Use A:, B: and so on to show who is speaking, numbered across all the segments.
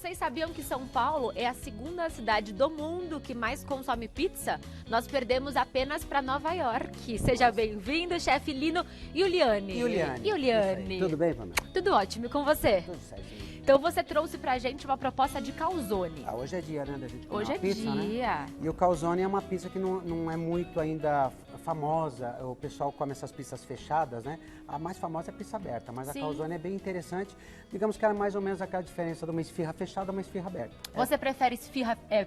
A: vocês sabiam que São Paulo é a segunda cidade do mundo que mais consome pizza? Nós perdemos apenas para Nova York. Seja bem-vindo, chefe Lino Giuliani. Giuliani.
B: Tudo bem, Pamela?
A: Tudo ótimo, e com você?
B: Tudo certo.
A: Então você trouxe pra gente uma proposta de calzone.
B: Hoje é dia, né, da gente comer
A: Hoje
B: uma
A: é
B: pizza,
A: dia.
B: né? E o calzone é uma pizza que não é muito ainda famosa. O pessoal come essas pizzas fechadas, né? A mais famosa é a pizza aberta, mas
A: Sim.
B: a calzone é bem interessante. Digamos que ela é mais ou menos aquela diferença de uma esfirra fechada e uma esfirra aberta.
A: Você prefere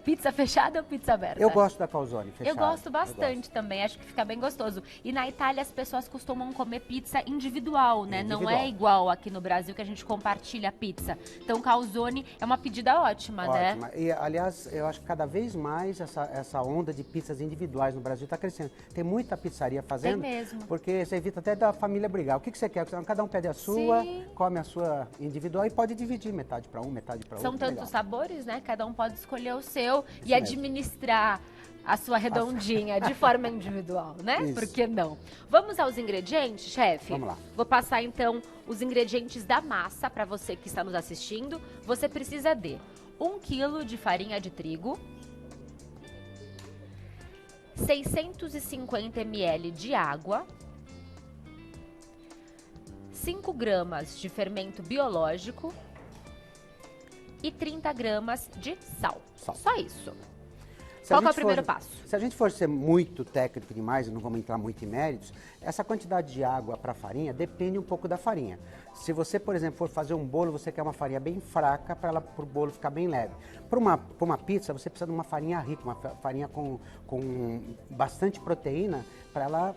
A: pizza fechada ou pizza aberta?
B: Eu gosto da calzone fechada.
A: Eu gosto bastante também, acho que fica bem gostoso. E na Itália as pessoas costumam comer pizza individual, né? Não é igual aqui no Brasil que a gente compartilha a pizza. Então calzone é uma pedida ótima, né?
B: E, aliás, eu acho que cada vez mais essa onda de pizzas individuais no Brasil está crescendo. Tem muita pizzaria fazendo.
A: Tem mesmo.
B: Porque você evita até da família brigar. O que você quer? Cada um pede a sua,
A: Sim.
B: come a sua individual e pode dividir metade para um, metade para outro.
A: São tantos sabores, né? Cada um pode escolher o seu e
B: mesmo.
A: administrar a sua redondinha de forma individual, né?
B: Isso.
A: Por que não? Vamos aos ingredientes, chefe?
B: Vamos lá.
A: Vou passar então os ingredientes da massa para você que está nos assistindo. Você precisa de 1 kg de farinha de trigo, 650 ml de água, 5 gramas de fermento biológico e 30 gramas de sal. Só isso. Qual que é o primeiro passo?
B: Se a gente for ser muito técnico demais, e não vamos entrar muito em méritos, essa quantidade de água para farinha depende um pouco da farinha. Se você, por exemplo, for fazer um bolo, você quer uma farinha bem fraca para o bolo ficar bem leve. Para uma pizza, você precisa de uma farinha rica, uma farinha com bastante proteína para ela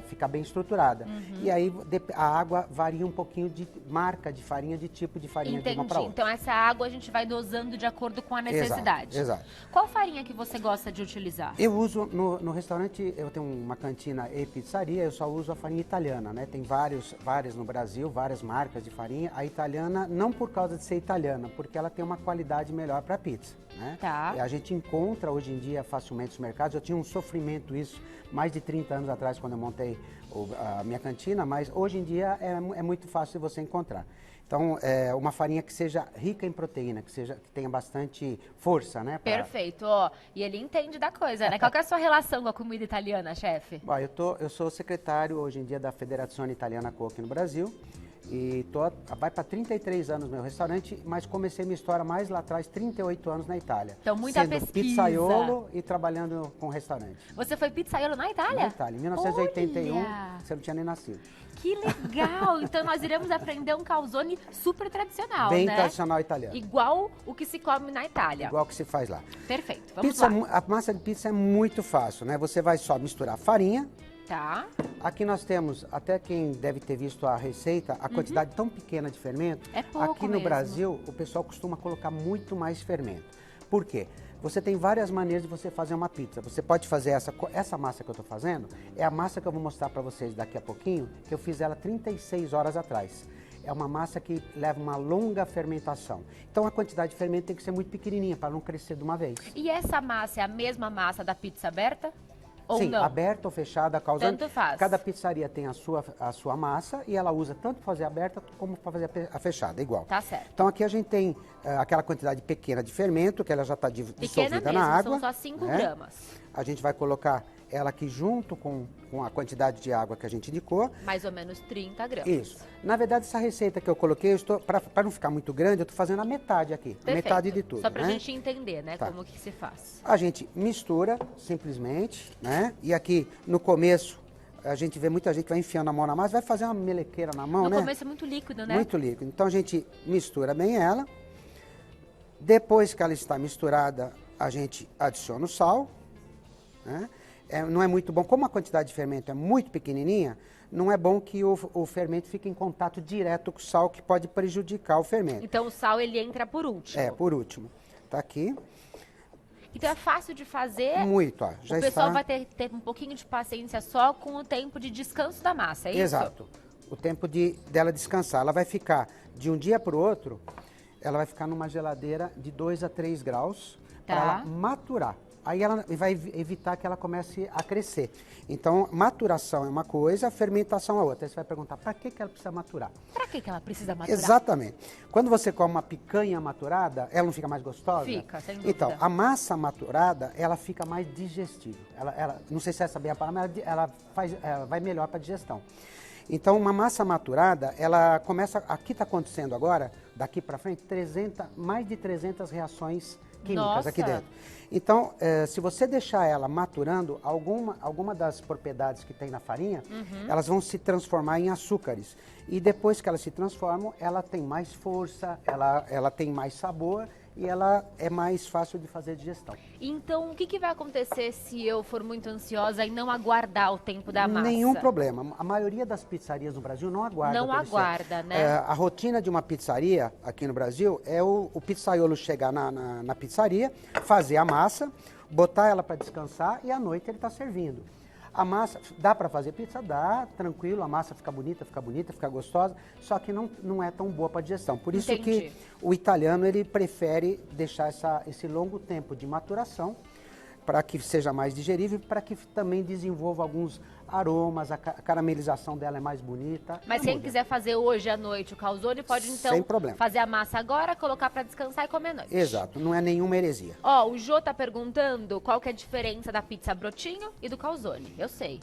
B: ficar bem estruturada. E aí a água varia um pouquinho de marca de farinha, de tipo de farinha de uma para outra.
A: Então essa água a gente vai dosando de acordo com a necessidade.
B: Exato.
A: Qual farinha que você gosta de utilizar?
B: Eu uso, no restaurante, eu tenho uma cantina e pizzaria, eu só uso a farinha italiana, né? Tem várias no Brasil, várias marcas de farinha. A italiana, não por causa de ser italiana, porque ela tem uma qualidade melhor para pizza, né?
A: Tá.
B: E a gente encontra hoje em dia facilmente nos mercados. Eu tinha um sofrimento isso mais de 30 anos atrás, quando eu montei a minha cantina, mas hoje em dia é muito fácil de você encontrar. Então, uma farinha que seja rica em proteína, que tenha bastante força, né?
A: Perfeito, ó. E ele entende da coisa, né? Qual que é a sua relação com a comida italiana, chefe?
B: Bom, eu sou secretário hoje em dia da Federação Italiana Co aqui no Brasil. E vai para 33 anos meu restaurante, mas comecei minha história mais lá atrás, 38 anos na Itália.
A: Então, muita
B: sendo
A: pesquisa.
B: pizzaiolo e trabalhando com restaurante.
A: Você foi pizzaiolo na Itália?
B: Na Itália, em 1981,
A: Olha!
B: você não tinha nem nascido.
A: Que legal! Então nós iremos aprender um calzone super tradicional,
B: Bem
A: né?
B: tradicional italiano.
A: Igual o que se come na Itália.
B: Igual que se faz lá.
A: Perfeito, vamos lá.
B: A massa de pizza é muito fácil, né? Você vai só misturar farinha.
A: Tá.
B: Aqui nós temos, até quem deve ter visto a receita, a quantidade tão pequena de fermento.
A: É pouco
B: Aqui no
A: mesmo.
B: Brasil, o pessoal costuma colocar muito mais fermento. Por quê? Você tem várias maneiras de você fazer uma pizza. Você pode fazer essa massa que eu estou fazendo, é a massa que eu vou mostrar para vocês daqui a pouquinho, que eu fiz ela 36 horas atrás. É uma massa que leva uma longa fermentação. Então a quantidade de fermento tem que ser muito pequenininha, para não crescer de uma vez.
A: E essa massa é a mesma massa da pizza aberta? Ou
B: Sim,
A: não?
B: aberta ou fechada, causando.
A: Tanto faz.
B: Cada pizzaria tem a sua massa e ela usa tanto para fazer aberta como para fazer a fechada, igual.
A: Tá certo.
B: Então aqui a gente tem aquela quantidade pequena de fermento, que ela já está dissolvida na água.
A: São só 5
B: né?
A: gramas.
B: A gente vai colocar ela aqui junto com a quantidade de água que a gente indicou.
A: Mais ou menos 30 gramas.
B: Isso. Na verdade, essa receita que eu coloquei, para não ficar muito grande, eu estou fazendo a metade aqui.
A: Perfeito.
B: A metade de tudo.
A: Só pra
B: né?
A: gente entender, né,
B: Tá.
A: como que se faz.
B: A gente mistura, simplesmente, né? E aqui, no começo, a gente vê muita gente que vai enfiando a mão na massa, vai fazer uma melequeira na mão,
A: No
B: né?
A: começo é muito líquido, né?
B: Muito líquido. Então, a gente mistura bem ela. Depois que ela está misturada, a gente adiciona o sal, né? Não é muito bom, como a quantidade de fermento é muito pequenininha, não é bom que o fermento fique em contato direto com o sal, que pode prejudicar o fermento.
A: Então o sal ele entra por último.
B: Por último. Tá aqui.
A: Então é fácil de fazer.
B: Muito, ó. Já
A: o pessoal
B: está...
A: vai ter um pouquinho de paciência só com o tempo de descanso da massa, é isso?
B: Exato. O tempo dela descansar. Ela vai ficar, de um dia para o outro, ela vai ficar numa geladeira de 2 a 3 graus, para ela maturar. aí ela vai evitar que ela comece a crescer. Então, maturação é uma coisa, fermentação é outra. Aí você vai perguntar, para que ela precisa maturar?
A: Pra que ela precisa maturar?
B: Exatamente. Quando você come uma picanha maturada, ela não fica mais gostosa?
A: Fica, sem dúvida.
B: Então, a massa maturada, ela fica mais digestível. Não sei se essa é bem a palavra, mas ela vai melhor para a digestão. Então, uma massa maturada, ela começa, aqui está acontecendo agora, daqui para frente, mais de 300 reações químicas aqui dentro. Então, se você deixar ela maturando, alguma das propriedades que tem na farinha, elas vão se transformar em açúcares. E depois que elas se transformam, ela tem mais força, ela tem mais sabor e ela é mais fácil de fazer digestão.
A: Então, o que vai acontecer se eu for muito ansiosa e não aguardar o tempo da massa?
B: Nenhum problema. A maioria das pizzarias no Brasil não aguarda.
A: Não aguarda, né?
B: A rotina de uma pizzaria aqui no Brasil é o pizzaiolo chegar na pizzaria, fazer a massa, botar ela para descansar e à noite ele está servindo. A massa, dá para fazer pizza? Dá, tranquilo, a massa fica bonita, fica gostosa, só que não é tão boa para digestão. Por isso que o italiano, ele prefere deixar esse longo tempo de maturação, para que seja mais digerível, para que também desenvolva alguns aromas, a caramelização dela é mais bonita.
A: Mas quem quiser fazer hoje à noite o calzone, pode então
B: sem problema.
A: Fazer a massa agora, colocar para descansar e comer à noite.
B: Exato, não é nenhuma heresia.
A: Ó, o Jô tá perguntando qual que é a diferença da pizza brotinho e do calzone. Eu sei.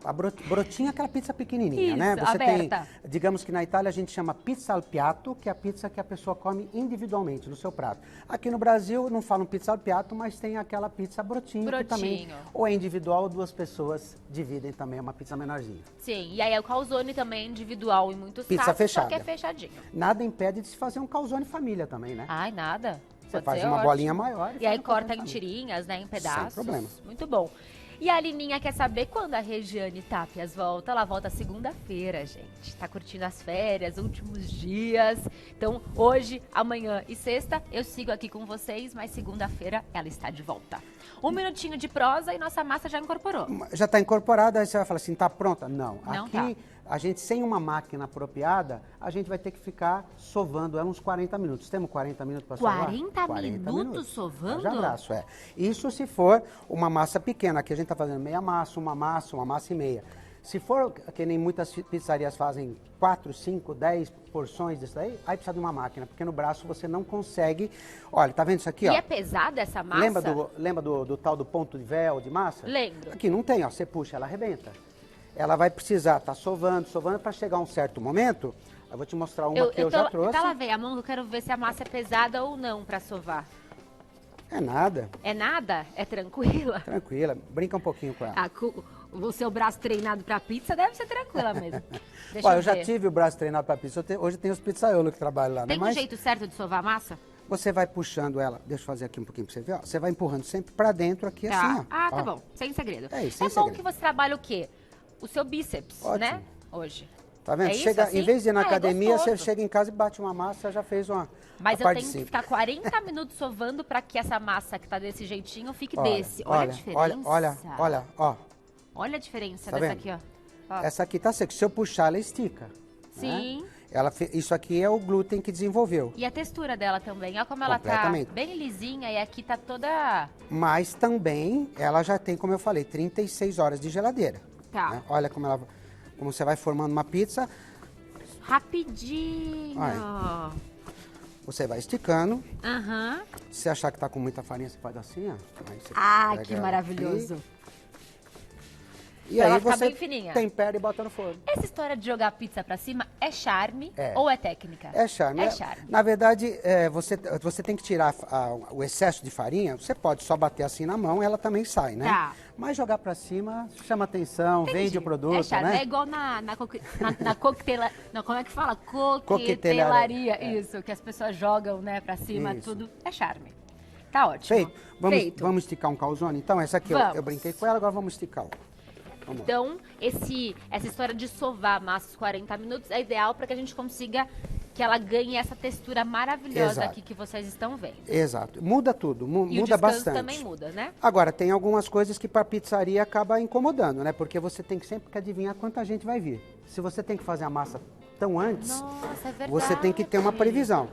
B: A brotinha é aquela pizza pequenininha,
A: isso,
B: né? Você
A: aberta.
B: Digamos que na Itália a gente chama pizza al piatto, que é a pizza que a pessoa come individualmente no seu prato. Aqui no Brasil não falam pizza al piatto, mas tem aquela pizza brotinho. Que também ou é individual ou duas pessoas dividem também, é uma pizza menorzinha.
A: Sim, e aí o calzone também é individual em muitos
B: pizza
A: casos,
B: fechada.
A: só que é fechadinho.
B: Nada impede de se fazer um calzone família também, né?
A: Ai, nada.
B: Você faz uma bolinha maior.
A: E aí corta em tirinhas, né, em pedaços.
B: Sem problema.
A: Muito bom. E a Lininha quer saber quando a Regiane Tapias volta. Ela volta segunda-feira, gente. Tá curtindo as férias, últimos dias. Então, hoje, amanhã e sexta, eu sigo aqui com vocês, mas segunda-feira ela está de volta. Um minutinho de prosa e nossa massa já incorporou.
B: Já está incorporada, aí você vai falar assim, tá pronta? Não.
A: Não
B: aqui, a gente, sem uma máquina apropriada, a gente vai ter que ficar sovando ela uns 40 minutos. Temos 40 minutos para sovar?
A: 40 minutos sovando?
B: Já abraço, Isso se for uma massa pequena. Aqui a gente está fazendo meia massa, uma massa e meia. Se for, que nem muitas pizzarias fazem 4, 5, 10 porções disso aí precisa de uma máquina, porque no braço você não consegue... Olha, tá vendo isso aqui,
A: ó? E é pesada essa massa?
B: Lembra do tal do ponto de véu de massa?
A: Lembro.
B: Aqui não tem, ó. Você puxa, ela arrebenta. Ela vai precisar estar sovando para chegar a um certo momento. Eu vou te mostrar uma que eu já trouxe.
A: Tá, lavei a mão, eu quero ver se a massa é pesada ou não para sovar.
B: É nada.
A: É nada? É tranquila?
B: Tranquila. Brinca um pouquinho com ela.
A: O seu braço treinado para pizza deve ser tranquila mesmo.
B: Eu já tive o braço treinado para pizza. Hoje tem os pizzaiolos que trabalham lá.
A: Tem um jeito certo de sovar a massa?
B: Você vai puxando ela. Deixa eu fazer aqui um pouquinho para você ver. Ó. Você vai empurrando sempre para dentro aqui assim. Ó.
A: Ah, tá bom. Sem segredo.
B: É isso, sem
A: segredo.
B: segredo.
A: Que você trabalha o quê? O seu bíceps, né? Hoje.
B: Tá vendo?
A: Assim?
B: Em vez de ir na academia, você chega em casa e bate uma massa, já fez uma.
A: Mas eu tenho que ficar 40 minutos sovando para que essa massa que tá desse jeitinho fique desse. Olha a diferença.
B: Olha, ó.
A: Olha a diferença
B: tá
A: dessa
B: vendo?
A: aqui, ó.
B: Essa aqui tá seca. Se eu puxar, ela estica.
A: Sim.
B: Né? Isso aqui é o glúten que desenvolveu.
A: E a textura dela também. Olha como ela tá bem lisinha e aqui tá toda...
B: Mas também ela já tem, como eu falei, 36 horas de geladeira.
A: Tá.
B: Né? Olha como você vai formando uma pizza.
A: Rapidinho.
B: Olha. Você vai esticando.
A: Aham.
B: Se achar que tá com muita farinha, você faz assim, ó.
A: Que maravilhoso.
B: E aí
A: você
B: tempera e bota no forno.
A: Essa história de jogar a pizza pra cima é charme ou é técnica?
B: É charme.
A: É charme.
B: Na verdade, você tem que tirar o excesso de farinha. Você pode só bater assim na mão, ela também sai, né?
A: Tá.
B: Mas jogar pra cima chama atenção, vende o produto,
A: é charme.
B: né?
A: É igual na coquetelaria. Não, como é que fala? Coquetelaria. Isso, que as pessoas jogam, né, pra cima, tudo. É charme. Tá ótimo.
B: Feito. Vamos esticar um calzone? Então, essa aqui eu brinquei com ela, agora vamos esticar.
A: Então, essa história de sovar a massa os 40 minutos é ideal para que a gente consiga que ela ganhe essa textura maravilhosa aqui que vocês estão vendo.
B: Exato. Muda tudo,
A: e
B: muda
A: o
B: bastante.
A: Também muda, né?
B: Agora, tem algumas coisas que para pizzaria acaba incomodando, né? Porque você tem que sempre adivinhar quanta gente vai vir. Se você tem que fazer a massa tão antes,
A: Nossa, é verdade.
B: você tem que ter uma previsão.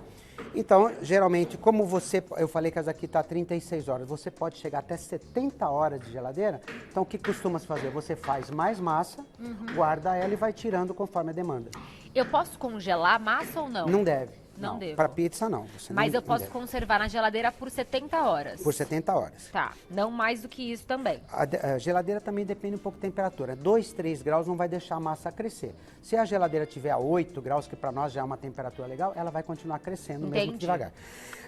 B: Então, geralmente, como eu falei que as aqui tá 36 horas, você pode chegar até 70 horas de geladeira. Então, o que costuma fazer? Você faz mais massa, guarda ela e vai tirando conforme a demanda.
A: Eu posso congelar a massa ou não?
B: Não deve.
A: Não devo.
B: Para pizza, não.
A: Mas eu posso conservar na geladeira por 70 horas.
B: Por 70 horas.
A: Tá, não mais do que isso também.
B: A geladeira também depende um pouco da temperatura. 2, 3 graus não vai deixar a massa crescer. Se a geladeira tiver a 8 graus, que para nós já é uma temperatura legal, ela vai continuar crescendo mesmo que devagar.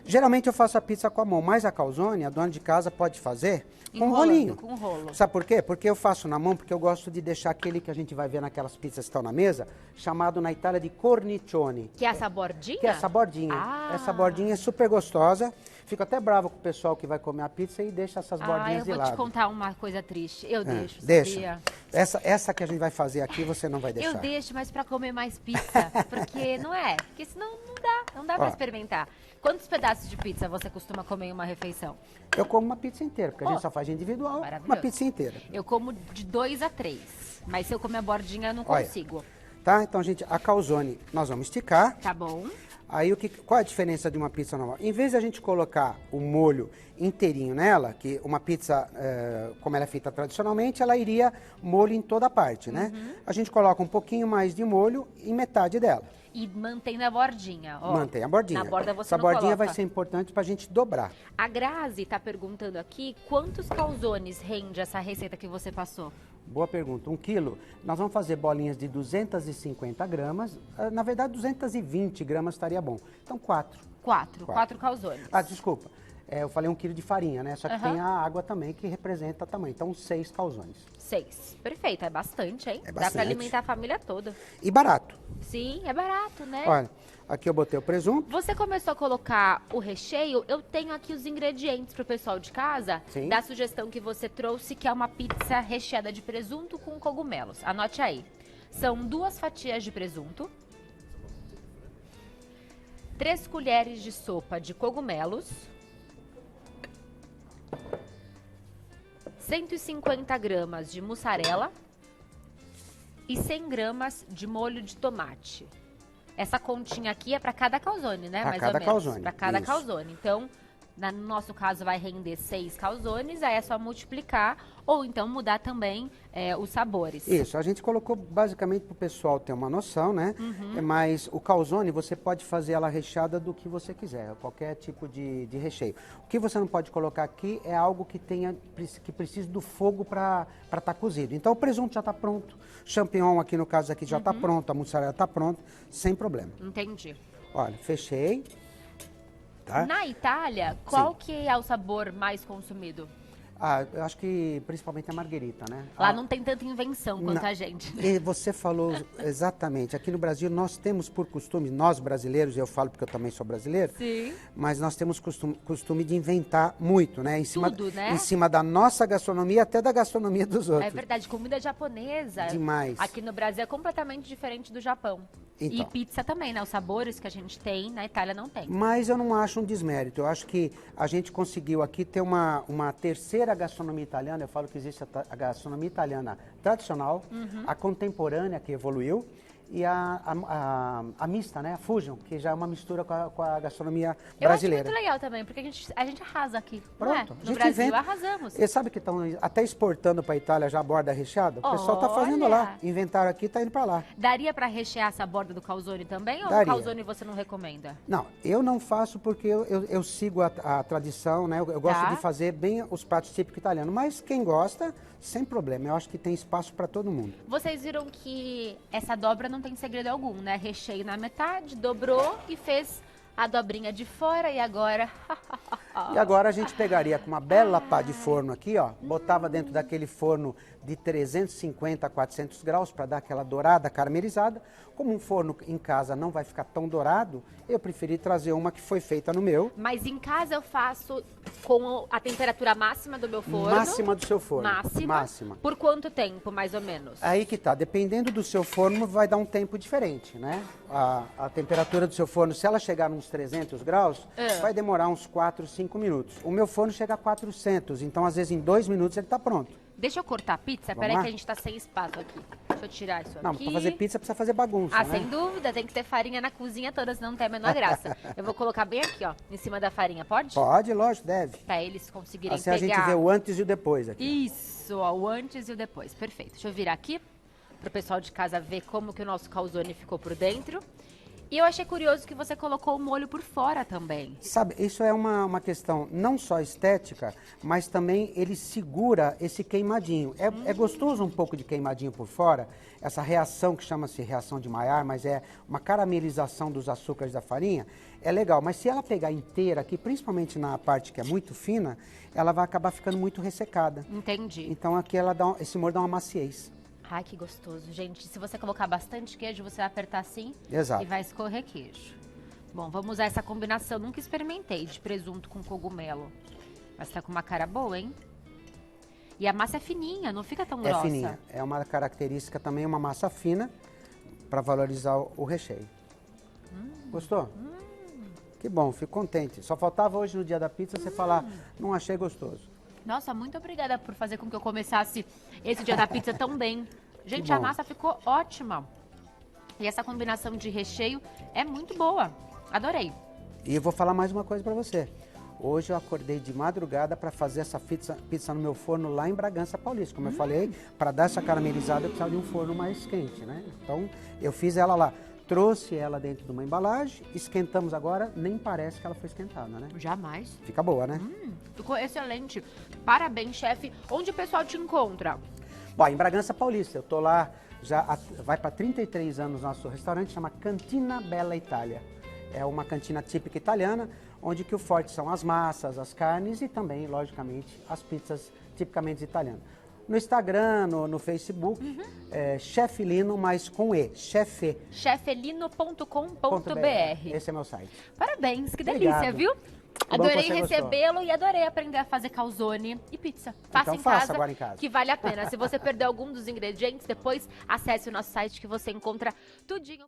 B: Geralmente eu faço a pizza com a mão, mas a calzone, a dona de casa pode fazer com um rolinho.
A: Com rolo.
B: Sabe por quê? Porque eu faço na mão, porque eu gosto de deixar aquele que a gente vai ver naquelas pizzas que estão na mesa, chamado na Itália de cornicione.
A: Que é essa bordinha?
B: Que é essa bordinha. Essa bordinha é super gostosa. Fico até bravo com o pessoal que vai comer a pizza e deixa essas bordinhas de lado.
A: Eu vou te contar uma coisa triste. Eu deixo,
B: deixa.
A: Sabia?
B: Essa que a gente vai fazer aqui, você não vai deixar.
A: Eu deixo, mas pra comer mais pizza. Porque não é. Porque senão não dá pra experimentar. Quantos pedaços de pizza você costuma comer em uma refeição?
B: Eu como uma pizza inteira, porque a gente só faz individual, uma pizza inteira.
A: Eu como de 2 a 3. Mas se eu comer a bordinha, eu não consigo.
B: Tá? Então, gente, a calzone nós vamos esticar.
A: Tá bom.
B: Aí, qual é a diferença de uma pizza normal? Em vez de a gente colocar o molho inteirinho nela, que uma pizza, como ela é feita tradicionalmente, ela iria molho em toda parte, né? A gente coloca um pouquinho mais de molho em metade dela.
A: E mantém na bordinha, ó.
B: Mantém a bordinha.
A: Na borda você
B: Essa
A: não
B: bordinha
A: coloca.
B: vai ser importante pra gente dobrar.
A: A Grazi tá perguntando aqui quantos calzones rende essa receita que você passou?
B: Boa pergunta. 1 quilo, nós vamos fazer bolinhas de 250 gramas. Na verdade, 220 gramas estaria bom. Então, 4.
A: 4 calzones.
B: Desculpa. Eu falei 1 quilo de farinha, né? Só que tem a água também que representa tamanho. Então, 6 calzones.
A: 6. Perfeito. É bastante, hein?
B: É
A: Dá
B: bastante.
A: pra alimentar a família toda.
B: E barato.
A: Sim, é barato, né?
B: Olha, aqui eu botei o presunto.
A: Você começou a colocar o recheio, eu tenho aqui os ingredientes pro pessoal de casa.
B: Sim.
A: Da sugestão que você trouxe, que é uma pizza recheada de presunto com cogumelos. Anote aí. São 2 fatias de presunto, 3 colheres de sopa de cogumelos, 150 gramas de mussarela e 100 gramas de molho de tomate. Essa continha aqui é para cada calzone, né?
B: Para cada calzone.
A: Para cada
B: Isso.
A: calzone. Então, no nosso caso, vai render 6 calzones, aí é só multiplicar ou então mudar também os sabores.
B: Isso, a gente colocou basicamente para o pessoal ter uma noção, né? Mas o calzone você pode fazer ela recheada do que você quiser, qualquer tipo de recheio. O que você não pode colocar aqui é algo que precise do fogo para estar cozido. Então o presunto já está pronto, champignon aqui no caso aqui já está pronto, a mussarela está pronta, sem problema.
A: Entendi.
B: Olha, fechei. Tá?
A: Na Itália, qual que é o sabor mais consumido?
B: Eu acho que principalmente a marguerita, né?
A: Lá não tem tanta invenção quanto a gente.
B: E você falou exatamente. Aqui no Brasil nós temos por costume, nós brasileiros, eu falo porque eu também sou brasileiro,
A: Sim.
B: mas nós temos costume de inventar muito, né?
A: Tudo, né?
B: Em cima da nossa gastronomia, até da gastronomia dos outros.
A: É verdade, comida japonesa.
B: Demais.
A: Aqui no Brasil é completamente diferente do Japão.
B: Então.
A: E pizza também, né? Os sabores que a gente tem, na Itália não tem.
B: Mas eu não acho um desmérito. Eu acho que a gente conseguiu aqui ter uma terceira gastronomia italiana. Eu falo que existe a gastronomia italiana tradicional, a contemporânea, que evoluiu, e a mista, né? A fusion, que já é uma mistura com a gastronomia brasileira.
A: Eu acho muito legal também, porque a gente arrasa aqui. Não é?
B: Pronto,
A: No Brasil arrasamos.
B: E sabe que estão até exportando para a Itália já a borda recheada? O pessoal está fazendo
A: Olha!
B: lá. Inventaram aqui e está indo para lá.
A: Daria pra rechear essa borda do calzone também? Ou
B: Daria.
A: o calzone você não recomenda?
B: Não, eu não faço porque eu sigo a tradição, né? Eu gosto
A: Tá.
B: de fazer bem os pratos típicos italianos. Mas quem gosta, sem problema. Eu acho que tem espaço para todo mundo.
A: Vocês viram que essa dobra não tem segredo algum, né? Recheio na metade, dobrou e fez a dobrinha de fora e agora...
B: E agora a gente pegaria com uma bela pá de forno aqui, ó. Botava dentro daquele forno de 350 a 400 graus para dar aquela dourada caramelizada. Como um forno em casa não vai ficar tão dourado, eu preferi trazer uma que foi feita no meu.
A: Mas em casa eu faço com a temperatura máxima do meu forno.
B: Máxima do seu forno.
A: Máxima. Por quanto tempo, mais ou menos?
B: Aí que tá, dependendo do seu forno, vai dar um tempo diferente, né? A temperatura do seu forno, se ela chegar uns 300 graus, vai demorar uns 4, 5 minutos. O meu forno chega a 400, então às vezes em 2 minutos ele tá pronto.
A: Deixa eu cortar a pizza.
B: Vamos
A: Peraí
B: lá?
A: que a gente tá sem espaço aqui. Deixa eu tirar isso
B: Não,
A: aqui.
B: pra fazer pizza precisa fazer bagunça,
A: Ah,
B: né?
A: sem dúvida, tem que ter farinha na cozinha toda, senão não tem a menor graça. Eu vou colocar bem aqui, ó, em cima da farinha, pode?
B: Pode, lógico, deve.
A: Pra eles conseguirem
B: Assim
A: pegar.
B: a gente vê o antes e o depois aqui.
A: Isso, ó, o antes e o depois. Perfeito. Deixa eu virar aqui pro pessoal de casa ver como que o nosso calzone ficou por dentro. E eu achei curioso que você colocou o molho por fora também.
B: Sabe, isso é uma questão não só estética, mas também ele segura esse queimadinho. É gostoso um pouco de queimadinho por fora, essa reação que chama-se reação de Maillard, mas é uma caramelização dos açúcares da farinha, é legal. Mas se ela pegar inteira aqui, principalmente na parte que é muito fina, ela vai acabar ficando muito ressecada.
A: Entendi.
B: Então aqui ela dá esse molho dá uma maciez.
A: Ai, que gostoso. Gente, se você colocar bastante queijo, você vai apertar assim
B: Exato.
A: e vai escorrer queijo. Bom, vamos usar essa combinação. Nunca experimentei de presunto com cogumelo. Mas tá com uma cara boa, hein? E a massa é fininha, não fica tão grossa.
B: É fininha. É uma característica também, uma massa fina, para valorizar o recheio. Gostou? Que bom, fico contente. Só faltava hoje no dia da pizza você falar, não achei gostoso.
A: Nossa, muito obrigada por fazer com que eu começasse esse dia da pizza tão bem. Gente,
B: Que
A: a
B: bom.
A: massa ficou ótima. E essa combinação de recheio é muito boa. Adorei.
B: E eu vou falar mais uma coisa para você. Hoje eu acordei de madrugada para fazer essa pizza no meu forno lá em Bragança Paulista. Como eu falei, para dar essa caramelizada eu precisava de um forno mais quente, né? Então eu fiz ela lá. Trouxe ela dentro de uma embalagem, esquentamos agora, nem parece que ela foi esquentada, né?
A: Jamais.
B: Fica boa, né?
A: Ficou excelente. Parabéns, chefe. Onde o pessoal te encontra?
B: Bom, em Bragança Paulista, eu tô lá, vai para 33 anos nosso restaurante, chama Cantina Bella Itália. É uma cantina típica italiana, onde que o forte são as massas, as carnes e também, logicamente, as pizzas tipicamente italianas. No Instagram, no Facebook, Chefe Lino, mas com E, chefe.
A: chefelino.com.br.
B: Esse é meu site.
A: Parabéns, que delícia,
B: Obrigado.
A: viu?
B: Que bom que
A: Adorei
B: você
A: recebê-lo e adorei aprender a fazer calzone e pizza. Faça
B: Então
A: em
B: faça
A: casa,
B: agora em casa.
A: que vale a pena. Se você perdeu algum dos ingredientes, depois acesse o nosso site que você encontra tudinho.